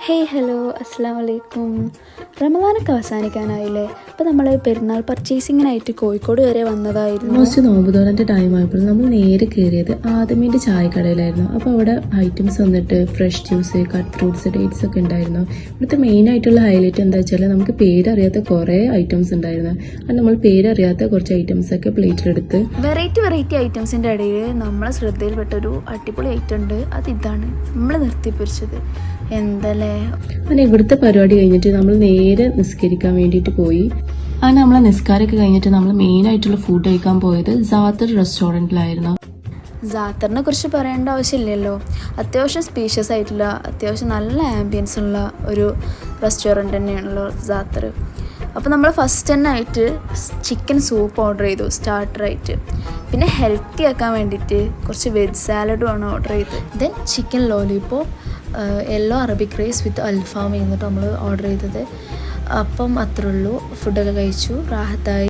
Hey hello അസ്സാം വലൈക്കും. റമദാനൊക്കെ അവസാനിക്കാനായില്ലേ? അപ്പോൾ നമ്മൾ പെരുന്നാൾ പർച്ചേസിങ്ങിനായിട്ട് കോഴിക്കോട് വരെ വന്നതായിരുന്നു. ഓൾമോസ്റ്റ് നോമ്പുതോറൻ്റെ ടൈം ആയപ്പോൾ നമ്മൾ നേരെ കയറിയത് ആദമീൻ്റെ ചായക്കടയിലായിരുന്നു. അപ്പോൾ അവിടെ ഐറ്റംസ് വന്നിട്ട് fresh juice, cut fruits, dates ഒക്കെ ഉണ്ടായിരുന്നു. ഇവിടുത്തെ മെയിൻ ആയിട്ടുള്ള ഹൈലൈറ്റ് എന്താ വെച്ചാൽ നമുക്ക് പേരറിയാത്ത കുറേ ഐറ്റംസ് ഉണ്ടായിരുന്നു. അത് നമ്മൾ പേരറിയാത്ത കുറച്ച് ഐറ്റംസ് ഒക്കെ പ്ലേറ്റിലെടുത്ത് വെറൈറ്റി ഐറ്റംസിൻ്റെ ഇടയിൽ നമ്മളെ ശ്രദ്ധയിൽപ്പെട്ടൊരു അടിപൊളി ഐറ്റം ഉണ്ട്. അതിതാണ് നമ്മൾ നിർത്തിപ്പിടിച്ചത്. എന്തല്ലേ അങ്ങനെ ഇവിടുത്തെ പരിപാടി കഴിഞ്ഞിട്ട് നമ്മൾ നേരെ നിസ്കരിക്കാൻ വേണ്ടിയിട്ട് പോയി. അങ്ങനെ നമ്മളെ നിസ്കാരമൊക്കെ കഴിഞ്ഞിട്ട് നമ്മൾ മെയിൻ ആയിട്ടുള്ള ഫുഡ് കഴിക്കാൻ പോയത് സാത്തർ റെസ്റ്റോറൻറ്റിലായിരുന്നു. ജാത്തറിനെ കുറിച്ച് പറയേണ്ട ആവശ്യമില്ലല്ലോ. അത്യാവശ്യം സ്പീഷ്യസ് ആയിട്ടുള്ള, അത്യാവശ്യം നല്ല ആംബിയൻസ് ഉള്ള ഒരു റെസ്റ്റോറൻറ്റ് തന്നെയാണല്ലോ ജാത്തർ. അപ്പോൾ നമ്മൾ ഫസ്റ്റ് തന്നെ ആയിട്ട് ചിക്കൻ സൂപ്പ് ഓർഡർ ചെയ്തു സ്റ്റാർട്ടറായിട്ട്. പിന്നെ ഹെൽത്തി ആക്കാൻ വേണ്ടിയിട്ട് കുറച്ച് വെജ് സാലഡും ആണ് ഓർഡർ ചെയ്തത്. Then chicken lollipop, yellow Arabic rice with അൽഫാം എന്നിട്ട് നമ്മൾ ഓർഡർ ചെയ്തത്. അപ്പം അത്രേ ഉള്ളൂ. ഫുഡൊക്കെ കഴിച്ചു, റാഹത്തായി.